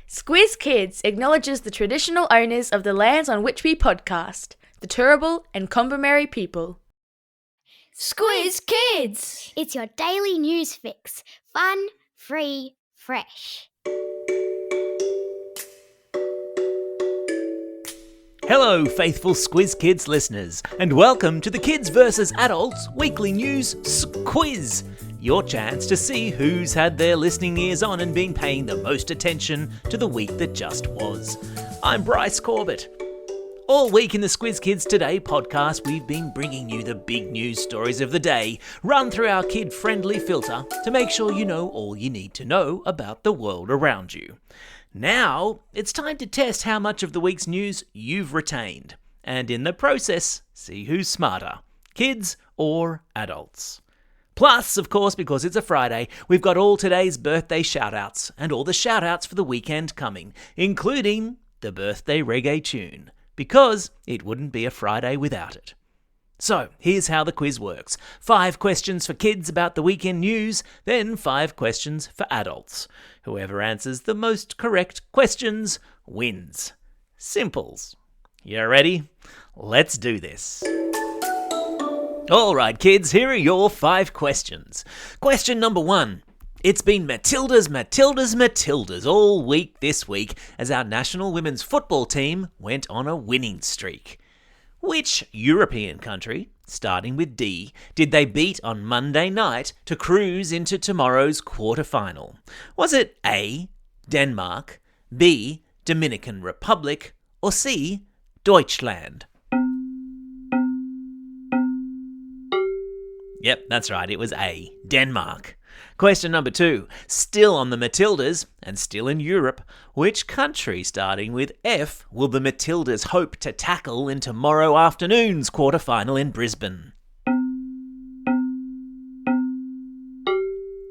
Squiz Kids acknowledges the traditional owners of the lands on which we podcast, the Turrbal and Kombumerri people. Squiz Kids! It's your daily news fix. Fun, free, fresh. Hello, faithful Squiz Kids listeners, and welcome to the Kids vs. Adults Weekly News Squiz. Your chance to see who's had their listening ears on and been paying the most attention to the week that just was. I'm Bryce Corbett. All week in the Squiz Kids Today podcast, we've been bringing you the big news stories of the day, run through our kid-friendly filter to make sure you know all you need to know about the world around you. Now, it's time to test how much of the week's news you've retained, and in the process, see who's smarter, kids or adults. Plus, of course, because it's a Friday, we've got all today's birthday shout-outs and all the shout-outs for the weekend coming, including the birthday reggae tune, because it wouldn't be a Friday without it. So, here's how the quiz works. 5 questions for kids about the weekend news, then 5 questions for adults. Whoever answers the most correct questions wins. Simples. You ready? Let's do this. Alright kids, here are your 5 questions. Question number 1. It's been Matildas all week this week as our national women's football team went on a winning streak. Which European country, starting with D, did they beat on Monday night to cruise into tomorrow's quarter-final? Was it A, Denmark, B, Dominican Republic, or C, Deutschland? Yep, that's right, it was A, Denmark. Question number 2. Still on the Matildas, and still in Europe, which country, starting with F, will the Matildas hope to tackle in tomorrow afternoon's quarter-final in Brisbane?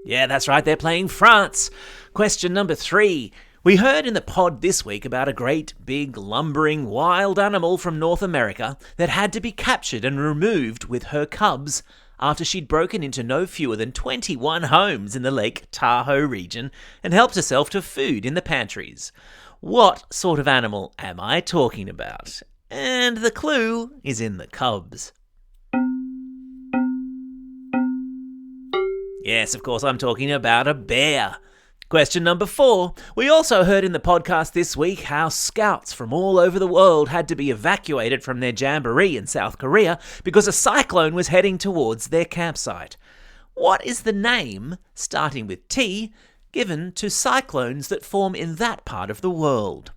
Yeah, that's right, they're playing France. Question number 3. We heard in the pod this week about a great, big, lumbering, wild animal from North America that had to be captured and removed with her cubs after she'd broken into no fewer than 21 homes in the Lake Tahoe region and helped herself to food in the pantries. What sort of animal am I talking about? And the clue is in the cubs. Yes, of course, I'm talking about a bear. Question number 4. We also heard in the podcast this week how scouts from all over the world had to be evacuated from their jamboree in South Korea because a cyclone was heading towards their campsite. What is the name, starting with T, given to cyclones that form in that part of the world?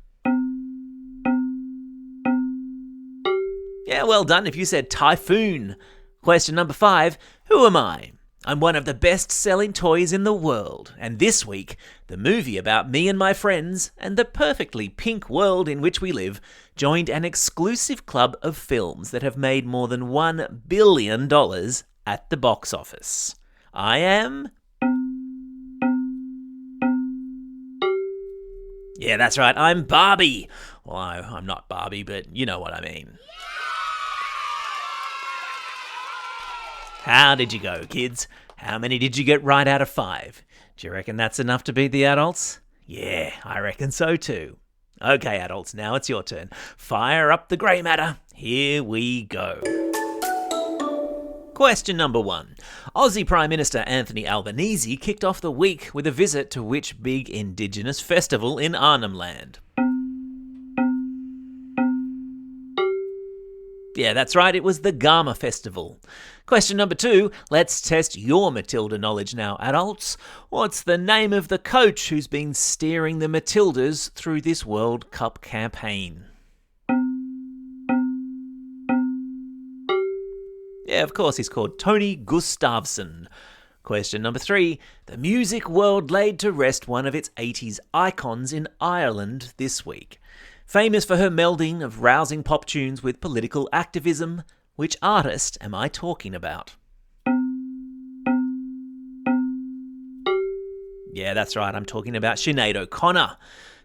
Yeah, well done if you said typhoon. Question number 5. Who am I? I'm one of the best-selling toys in the world, and this week, the movie about me and my friends and the perfectly pink world in which we live joined an exclusive club of films that have made more than $1 billion at the box office. I am... Yeah, that's right, I'm Barbie. Well, I'm not Barbie, but you know what I mean. How did you go, kids? How many did you get right out of 5? Do you reckon that's enough to beat the adults? Yeah, I reckon so too. Okay, adults, now it's your turn. Fire up the grey matter. Here we go. Question number 1. Aussie Prime Minister Anthony Albanese kicked off the week with a visit to which big Indigenous festival in Arnhem Land? Yeah, that's right, it was the Garma Festival. Question number 2, let's test your Matilda knowledge now, adults. What's the name of the coach who's been steering the Matildas through this World Cup campaign? Yeah, of course, he's called Tony Gustavsson. Question number 3, the music world laid to rest one of its 80s icons in Ireland this week. Famous for her melding of rousing pop tunes with political activism, which artist am I talking about? Yeah, that's right, I'm talking about Sinead O'Connor.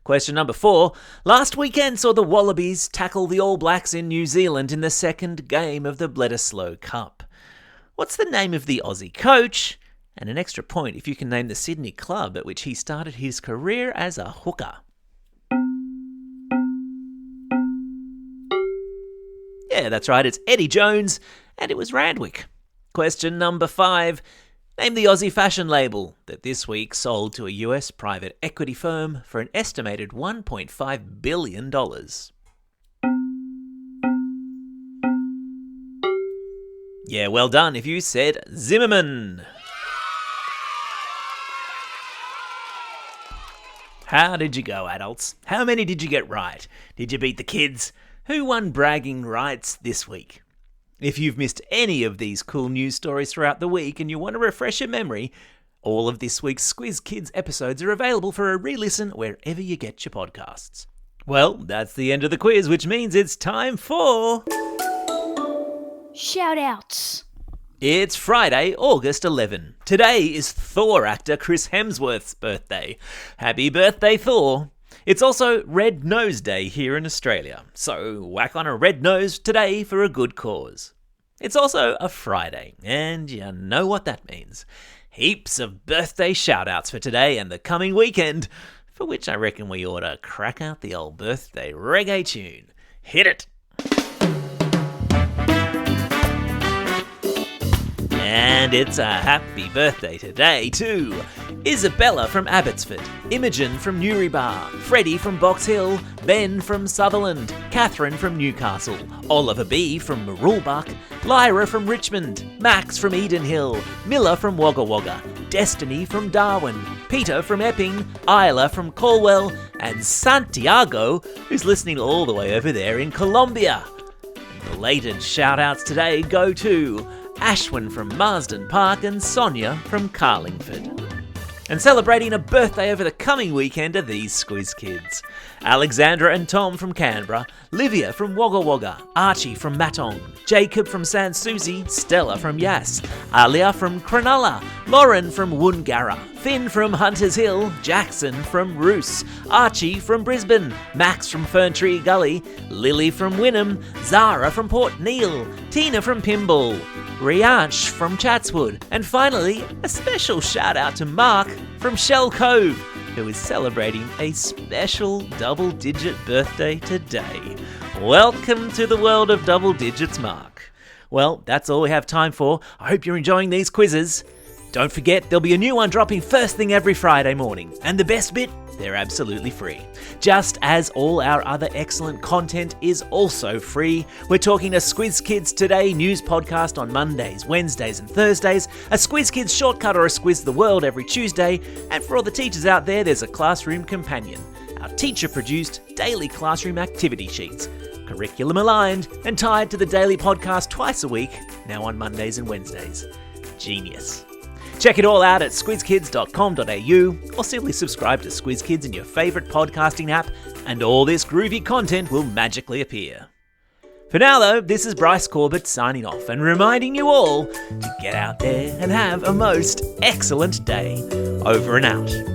Question number 4. Last weekend saw the Wallabies tackle the All Blacks in New Zealand in the second game of the Bledisloe Cup. What's the name of the Aussie coach? And an extra point if you can name the Sydney club at which he started his career as a hooker. Yeah, that's right, it's Eddie Jones, and it was Randwick. Question number 5. Name the Aussie fashion label that this week sold to a US private equity firm for an estimated $1.5 billion. Yeah, well done if you said Zimmerman. How did you go, adults? How many did you get right? Did you beat the kids? Who won bragging rights this week? If you've missed any of these cool news stories throughout the week and you want to refresh your memory, all of this week's Squiz Kids episodes are available for a re-listen wherever you get your podcasts. Well, that's the end of the quiz, which means it's time for... Shout-outs. It's Friday, August 11. Today is Thor actor Chris Hemsworth's birthday. Happy birthday, Thor! It's also Red Nose Day here in Australia, so whack on a red nose today for a good cause. It's also a Friday, and you know what that means. Heaps of birthday shout-outs for today and the coming weekend, for which I reckon we ought to crack out the old birthday reggae tune. Hit it! And it's a happy birthday today too. Isabella from Abbotsford, Imogen from Newrybar, Freddie from Box Hill, Ben from Sutherland, Catherine from Newcastle, Oliver B from Marulbuck, Lyra from Richmond, Max from Edenhill, Miller from Wagga Wagga, Destiny from Darwin, Peter from Epping, Isla from Colwell, and Santiago, who's listening all the way over there in Colombia. Belated shout-outs today go to Ashwin from Marsden Park and Sonia from Carlingford. And celebrating a birthday over the coming weekend are these Squiz Kids. Alexandra and Tom from Canberra, Livia from Wagga Wagga, Archie from Matong, Jacob from Sans Souci, Stella from Yass, Alia from Cronulla, Lauren from Woongarra, Finn from Hunters Hill, Jackson from Roos, Archie from Brisbane, Max from Ferntree Gully, Lily from Wynnum, Zara from Port Neal, Tina from Pymble, Rianch from Chatswood, and finally, a special shout out to Mark from Shell Cove, who is celebrating a special double-digit birthday today. Welcome to the world of double digits, Mark. Well, that's all we have time for. I hope you're enjoying these quizzes. Don't forget, there'll be a new one dropping first thing every Friday morning. And the best bit? They're absolutely free. Just as all our other excellent content is also free. We're talking a Squiz Kids Today news podcast on Mondays, Wednesdays and Thursdays, a Squiz Kids Shortcut or a Squiz the World every Tuesday, and for all the teachers out there, there's a Classroom Companion, our teacher-produced daily classroom activity sheets, curriculum aligned and tied to the daily podcast twice a week, now on Mondays and Wednesdays. Genius. Check it all out at squizkids.com.au or simply subscribe to Squiz Kids in your favourite podcasting app and all this groovy content will magically appear. For now though, this is Bryce Corbett signing off and reminding you all to get out there and have a most excellent day. Over and out.